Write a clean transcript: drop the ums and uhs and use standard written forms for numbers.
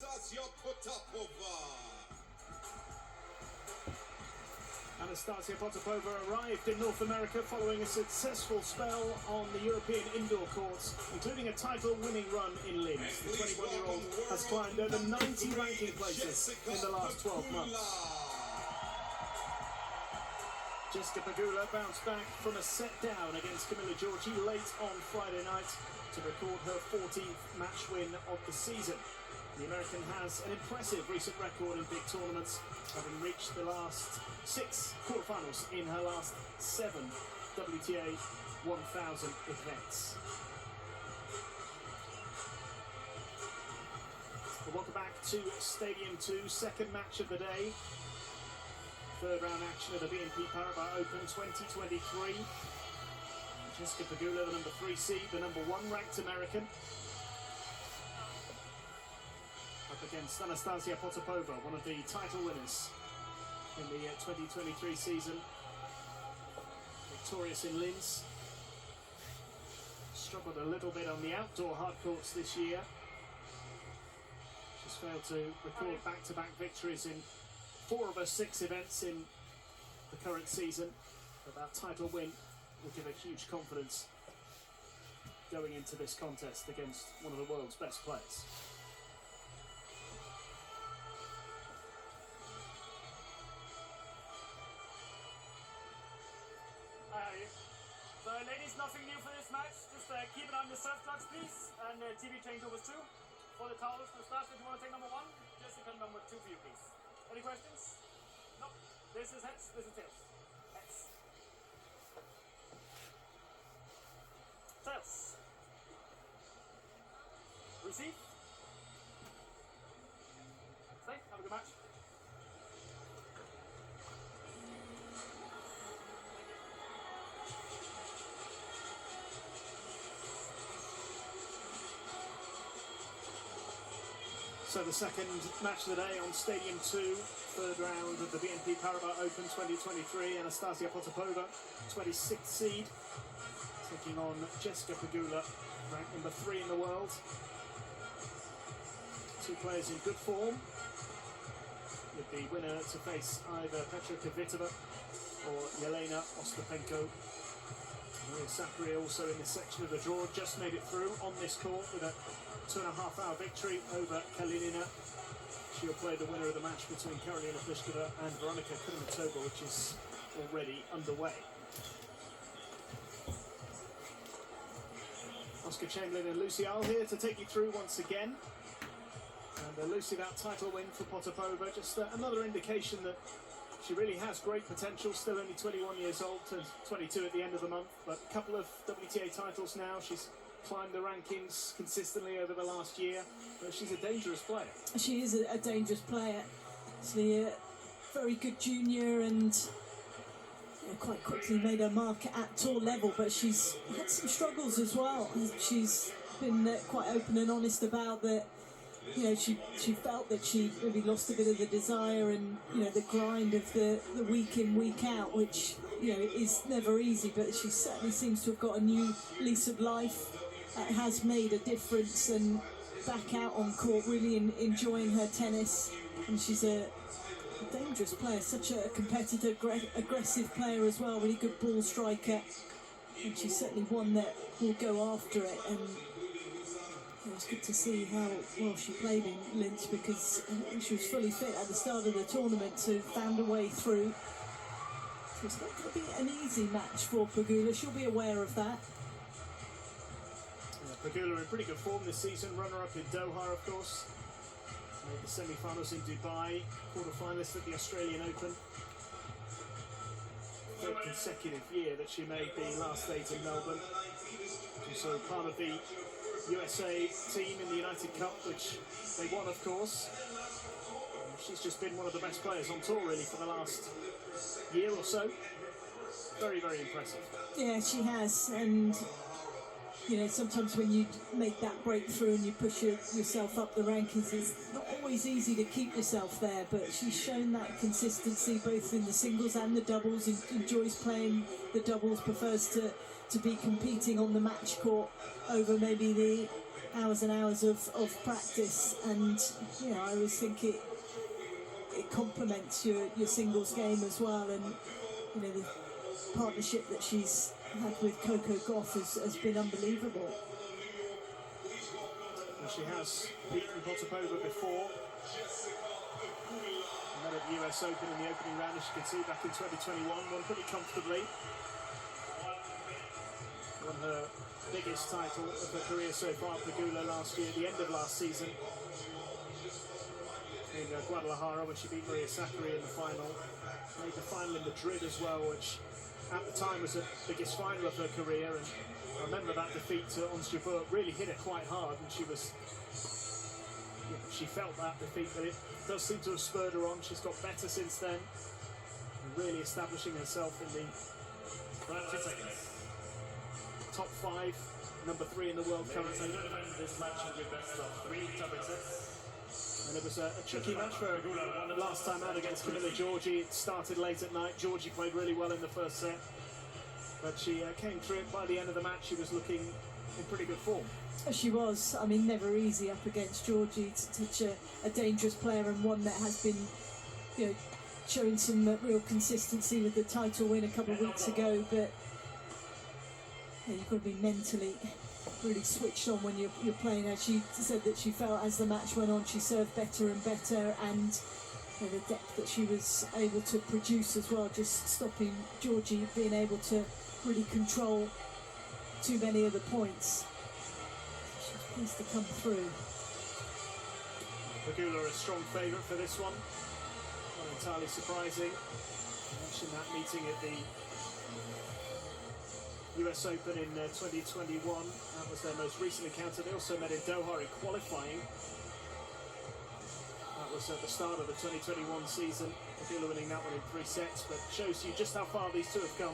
Anastasia Potapova. Anastasia Potapova arrived in North America following a successful spell on the European indoor courts, including a title-winning run in Linz. The 21-year-old has climbed over 90 ranking places in the last 12 months. Jessica Pegula bounced back from a set down against Camilla Giorgi late on Friday night to record her 14th match win of the season. The American has an impressive recent record in big tournaments, having reached the last 6 quarterfinals in her last 7 WTA 1000 events. Well, welcome back to Stadium 2, second match of the day. Third round action of the BNP Paribas Open 2023. Jessica Pegula, the number 3 seed, the number 1 ranked American, up against Anastasia Potapova, one of the title winners in the 2023 season. Victorious in Linz. Struggled a little bit on the outdoor hard courts this year. She's failed to record back-to-back victories in 4 of her 6 events in the current season. But that title win will give her huge confidence going into this contest against one of the world's best players. So ladies, nothing new for this match. Just keep it on your surf clutch, please. And TV changeovers too. For the towels, Anastasia, if you want to take number 1, Jessica number 2 for you, please. Any questions? No. This is heads, this is tails. Heads. Tails. Receive. Stay, have a good match. So the second match of the day on Stadium 2, third round of the BNP Paribas Open 2023. Anastasia Potapova, 26th seed, taking on Jessica Pegula, ranked number 3 in the world. Two players in good form, with the winner to face either Petra Kvitova or Yelena Ostapenko. Maria Sakkari also in this section of the draw, just made it through on this court with a 2.5-hour victory over Kalinina. She'll play the winner of the match between Karolina Pliskova and Veronika Kudermetova, which is already underway. Oscar Chamberlain and Lucy Al here to take you through once again. And Lucy, that title win for Potapova, just another indication that she really has great potential, still only 21 years old, turns 22 at the end of the month, but a couple of WTA titles now. She's climbed the rankings consistently over the last year, but she's a dangerous player. She is a dangerous player. She's a very good junior and quite quickly made her mark at tour level, but she's had some struggles as well. She's been quite open and honest about that. You know, she felt that she really lost a bit of the desire and, you know, the grind of the week in, week out, which, you know, is never easy, but she certainly seems to have got a new lease of life. It has made a difference, and back out on court, really enjoying her tennis. And she's a dangerous player, such a competitive, aggressive player as well, really good ball striker. And she's certainly one that will go after it. And it was good to see how well she played in Linz, because she was fully fit at the start of the tournament, so found a way through. So it's not going to be an easy match for Pegula. She'll be aware of that. Pegula in pretty good form this season, runner-up in Doha, of course. Made the semi-finals in Dubai, quarter-finalist at the Australian Open. Third consecutive year that she made the last 8 in Melbourne. She's also part of the USA team in the United Cup, which they won, of course. She's just been one of the best players on tour, really, for the last year or so. Very, very impressive. Yeah, she has, and you know, sometimes when you make that breakthrough and you push yourself up the rankings, it's not always easy to keep yourself there, but she's shown that consistency both in the singles and the doubles. Enjoys playing the doubles, prefers to be competing on the match court over maybe the hours and hours of practice, and I always think it complements your singles game as well, and the partnership that she's had with Coco Gauff has been unbelievable. And she has beaten Potapova before. And then at the US Open in the opening round, as you can see, back in 2021, won pretty comfortably. Won her biggest title of her career so far, Pegula, last year, at the end of last season. In Guadalajara, where she beat Maria Sakkari in the final. Made the final in Madrid as well, which at the time was the biggest final of her career. And I remember that defeat to Ons Jabeur really hit her quite hard, and she felt that defeat, but it does seem to have spurred her on. She's got better since then, and really establishing herself in the top 5, number 3 in the world currently. This match will be best of 3 topic sets. And it was a tricky match for her last time out against Camilla Giorgi. It started late at night. Giorgi played really well in the first set, but she came through it. By the end of the match, she was looking in pretty good form. She was. I mean, never easy up against Giorgi. Such a dangerous player, and one that has been, showing some real consistency with the title win a couple of weeks ago. But you've got to be mentally really switched on when you're playing her. She said that she felt as the match went on, she served better and better, and the depth that she was able to produce as well, just stopping Giorgi being able to really control too many of the points. She was pleased to come through. Pegula a strong favourite for this one. Not entirely surprising. I mentioned that meeting at the US Open in 2021. That was their most recent encounter. They also met in Doha in qualifying. That was at the start of the 2021 season. Pegula winning that one in 3 sets, but shows you just how far these two have come